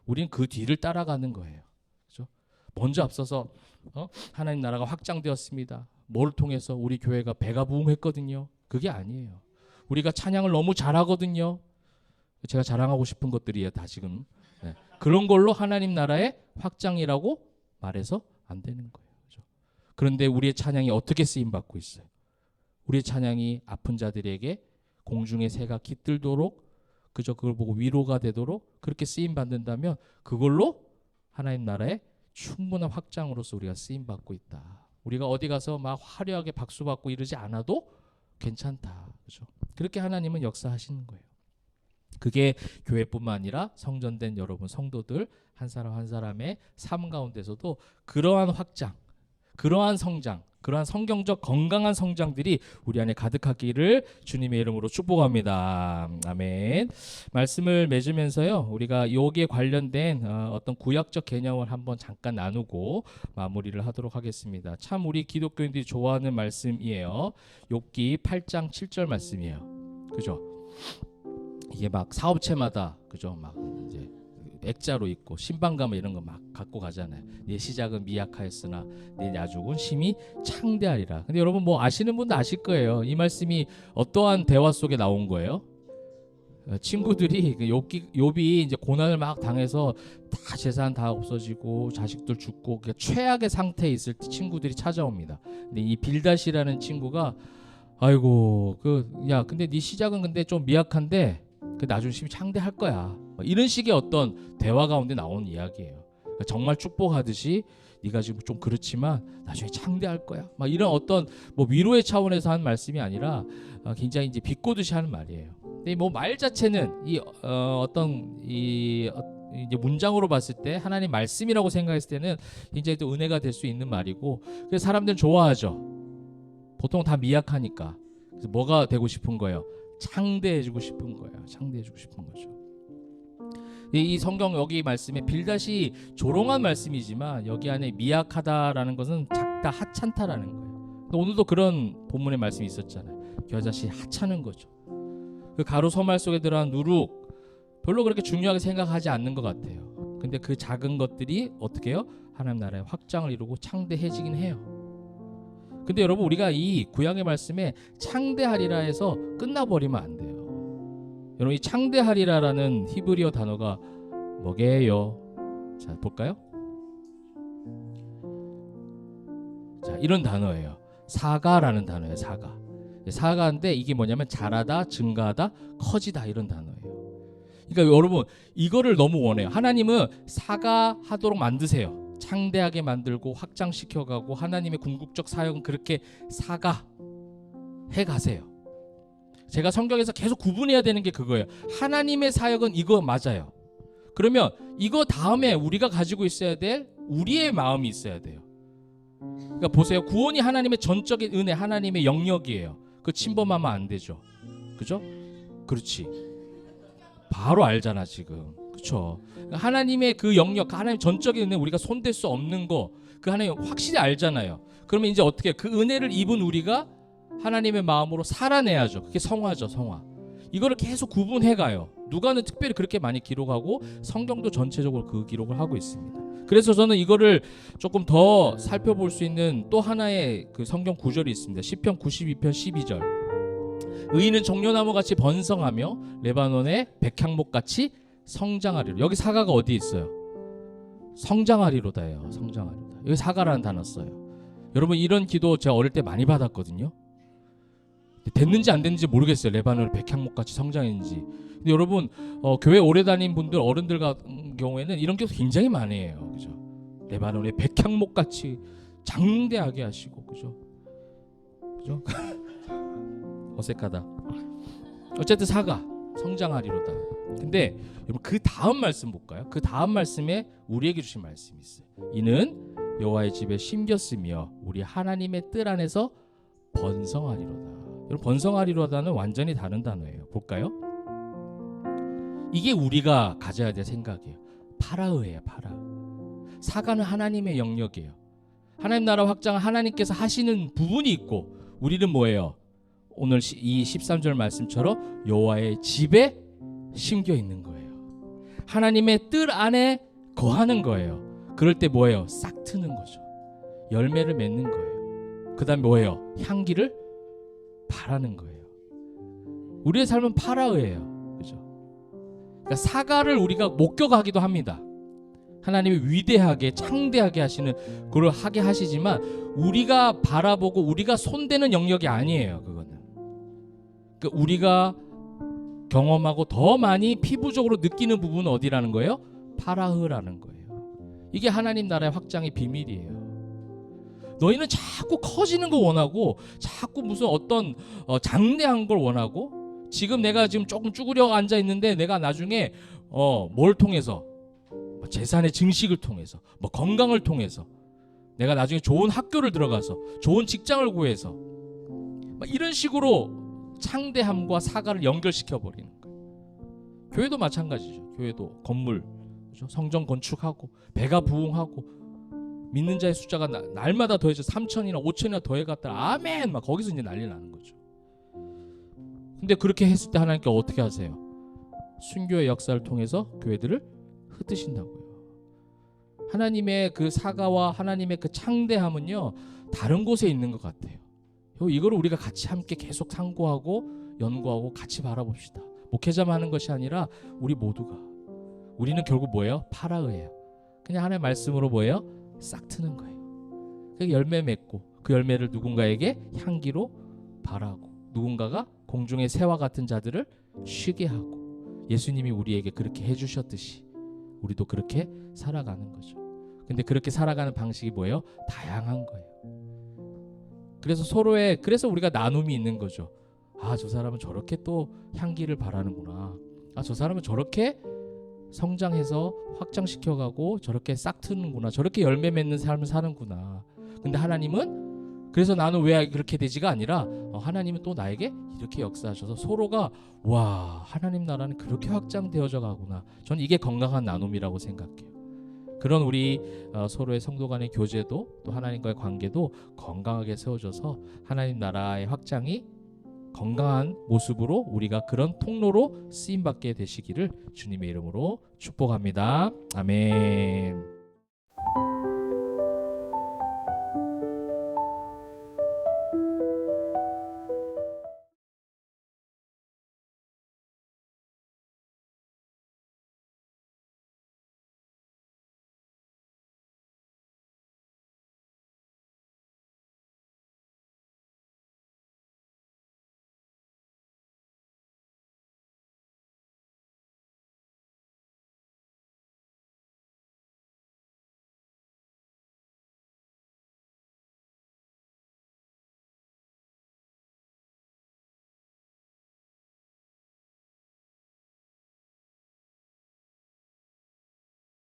우리는 그 뒤를 따라가는 거예요. 그렇죠? 먼저 앞서서 하나님 나라가 확장되었습니다. 뭘 통해서 우리 교회가 배가 부흥했거든요. 그게 아니에요. 우리가 찬양을 너무 잘하거든요. 제가 자랑하고 싶은 것들이에요. 다 지금. 네. 그런 걸로 하나님 나라의 확장이라고 말해서 안 되는 거예요. 그렇죠? 그런데 우리의 찬양이 어떻게 쓰임 받고 있어요? 우리의 찬양이 아픈 자들에게 공중의 새가 깃들도록, 그저 그걸 보고 위로가 되도록 그렇게 쓰임 받는다면 그걸로 하나님 나라의 충분한 확장으로서 우리가 쓰임 받고 있다. 우리가 어디 가서 막 화려하게 박수 받고 이러지 않아도 괜찮다. 그렇죠? 그렇게 하나님은 역사하시는 거예요. 그게 교회뿐만 아니라 성전된 여러분 성도들 한 사람 한 사람의 삶 가운데서도 그러한 확장, 그러한 성장, 그러한 성경적 건강한 성장들이 우리 안에 가득하기를 주님의 이름으로 축복합니다. 아멘. 말씀을 맺으면서요, 우리가 여기에 관련된 어떤 구약적 개념을 한번 잠깐 나누고 마무리를 하도록 하겠습니다. 참 우리 기독교인들이 좋아하는 말씀이에요. 욥기 8장 7절 말씀이에요. 그죠? 이게 막 사업체마다 그죠? 막 이제 액자로 있고 신방감 이런 거 막 갖고 가잖아요. 내 시작은 미약하였으나 내 야족은 심히 창대하리라. 근데 여러분 뭐 아시는 분도 아실 거예요. 이 말씀이 어떠한 대화 속에 나온 거예요? 친구들이 욥이 이제 고난을 막 당해서 다 재산 다 없어지고 자식들 죽고 최악의 상태에 있을 때 친구들이 찾아옵니다. 근데 이 빌닷이라는 친구가 아이고 야 근데 네 시작은 근데 좀 미약한데 그 나중에 창대할 거야. 이런 식의 어떤 대화 가운데 나오는 이야기예요. 그러니까 정말 축복하듯이 네가 지금 좀 그렇지만 나중에 창대할 거야. 막 이런 어떤 뭐 위로의 차원에서 하는 말씀이 아니라 굉장히 이제 비꼬듯이 하는 말이에요. 근데 뭐 말 자체는 이 어떤 이 이제 문장으로 봤을 때 하나님 말씀이라고 생각했을 때는 굉장히 또 은혜가 될 수 있는 말이고, 그래서 사람들은 좋아하죠. 보통 다 미약하니까. 그래서 뭐가 되고 싶은 거예요? 창대해지고 싶은 거예요. 창대해지고 싶은 거죠. 이 성경 여기 말씀에 빌닷이 조롱한 말씀이지만 여기 안에 미약하다라는 것은 작다 하찮다라는 거예요. 오늘도 그런 본문의 말씀이 있었잖아요. 겨자씨 하찮은 거죠. 그 가루 서말 속에 들어간 누룩 별로 그렇게 중요하게 생각하지 않는 것 같아요. 근데 그 작은 것들이 어떻게 해요? 하나님 나라의 확장을 이루고 창대해지긴 해요. 근데 여러분 우리가 이 구약의 말씀에 창대하리라 해서 끝나버리면 안 돼요. 여러분 이 창대하리라라는 히브리어 단어가 뭐게요? 자 볼까요? 자 이런 단어예요. 사가라는 단어예요. 사가. 사가인데 이게 뭐냐면 자라다, 증가하다, 커지다 이런 단어예요. 그러니까 여러분 이거를 너무 원해요. 하나님은 사가하도록 만드세요. 창대하게 만들고 확장시켜가고 하나님의 궁극적 사역은 그렇게 사가해 가세요. 제가 성경에서 계속 구분해야 되는 게 그거예요. 하나님의 사역은 이거 맞아요. 그러면 이거 다음에 우리가 가지고 있어야 될 우리의 마음이 있어야 돼요. 그러니까 보세요. 구원이 하나님의 전적인 은혜, 하나님의 영역이에요. 그 침범하면 안 되죠. 그죠? 그렇지. 바로 알잖아 지금. 그렇죠. 하나님의 그 영역, 하나님 전적인 은혜 우리가 손댈 수 없는 거, 그 하나님 확실히 알잖아요. 그러면 이제 어떻게 그 은혜를 입은 우리가 하나님의 마음으로 살아내야죠. 그게 성화죠, 성화. 이거를 계속 구분해가요. 누가는 특별히 그렇게 많이 기록하고 성경도 전체적으로 그 기록을 하고 있습니다. 그래서 저는 이거를 조금 더 살펴볼 수 있는 또 하나의 그 성경 구절이 있습니다. 시편 92편 12절. 의인은 종려나무같이 번성하며 레바논의 백향목같이 성장하리로. 여기 사가가 어디 있어요? 성장하리로다예요. 성장하리로다. 여기 사가라는 단어 써요. 여러분 이런 기도 제가 어릴 때 많이 받았거든요. 됐는지 안 됐는지 모르겠어요. 레바논의 백향목같이 성장했는지. 근데 여러분 교회 오래 다닌 분들 어른들 같은 경우에는 이런 기도 굉장히 많이 해요. 그죠? 레바논의 백향목같이 장대하게 하시고 그죠? 그죠? 어색하다. 어쨌든 사가 성장하리로다. 근데 여러분 그 다음 말씀 볼까요? 그 다음 말씀에 우리에게 주신 말씀이 있어요. 이는 여호와의 집에 심겼으며 우리 하나님의 뜰 안에서 번성하리로다. 여러분 번성하리로다는 완전히 다른 단어예요. 볼까요? 이게 우리가 가져야 될 생각이에요. 파라흐예요. 파라흐. 사가는 하나님의 영역이에요. 하나님 나라 확장은 하나님께서 하시는 부분이 있고 우리는 뭐예요? 오늘 이 13절 말씀처럼 여호와의 집에 심겨 있는 거예요. 하나님의 뜰 안에 거하는 거예요. 그럴 때 뭐예요? 싹 트는 거죠. 열매를 맺는 거예요. 그 다음에 뭐예요? 향기를 바라는 거예요. 우리의 삶은 파라흐예요. 그죠? 그러니까 사가를 우리가 목격하기도 합니다. 하나님이 위대하게 창대하게 하시는 그걸 하게 하시지만 우리가 바라보고 우리가 손대는 영역이 아니에요. 그거는. 그러니까 우리가 경험하고 더 많이 피부적으로 느끼는 부분은 어디라는 거예요? 파라흐라는 거예요. 이게 하나님 나라의 확장의 비밀이에요. 너희는 자꾸 커지는 거 원하고 자꾸 무슨 어떤 장대한 걸 원하고 지금 내가 지금 조금 쭈그려 앉아 있는데 내가 나중에 뭘 통해서 재산의 증식을 통해서 뭐 건강을 통해서 내가 나중에 좋은 학교를 들어가서 좋은 직장을 구해서 이런 식으로 창대함과 사가를 연결시켜 버리는 거예요. 교회도 마찬가지죠. 교회도 건물, 그렇죠? 성전 건축하고 배가 부흥하고 믿는 자의 숫자가 날마다 더해져 3,000이나 5,000이나 더해갔다. 아멘! 막 거기서 이제 난리 나는 거죠. 근데 그렇게 했을 때 하나님께 어떻게 하세요? 순교의 역사를 통해서 교회들을 흩으신다고요. 하나님의 그 사가와 하나님의 그 창대함은요 다른 곳에 있는 것 같아요. 이거를 우리가 같이 함께 계속 상고하고 연구하고 같이 바라봅시다. 목회자만 하는 것이 아니라 우리 모두가. 우리는 결국 뭐예요? 파라흐예요. 그냥 하나님의 말씀으로 뭐예요? 싹 트는 거예요. 열매 맺고 그 열매를 누군가에게 향기로 바라고 누군가가 공중의 새와 같은 자들을 쉬게 하고, 예수님이 우리에게 그렇게 해주셨듯이 우리도 그렇게 살아가는 거죠. 근데 그렇게 살아가는 방식이 뭐예요? 다양한 거예요. 그래서 우리가 나눔이 있는 거죠. 아, 저 사람은 저렇게 또 향기를 바라는구나. 아, 저 사람은 저렇게 성장해서 확장시켜가고 저렇게 싹 트는구나. 저렇게 열매 맺는 삶을 사는구나. 근데 하나님은 그래서 나는 왜 그렇게 되지가 아니라 하나님은 또 나에게 이렇게 역사하셔서 서로가 와, 하나님 나라는 그렇게 확장되어져 가구나. 저는 이게 건강한 나눔이라고 생각해요. 그런 우리 서로의 성도 간의 교제도 또 하나님과의 관계도 건강하게 세워져서 하나님 나라의 확장이 건강한 모습으로 우리가 그런 통로로 쓰임받게 되시기를 주님의 이름으로 축복합니다. 아멘.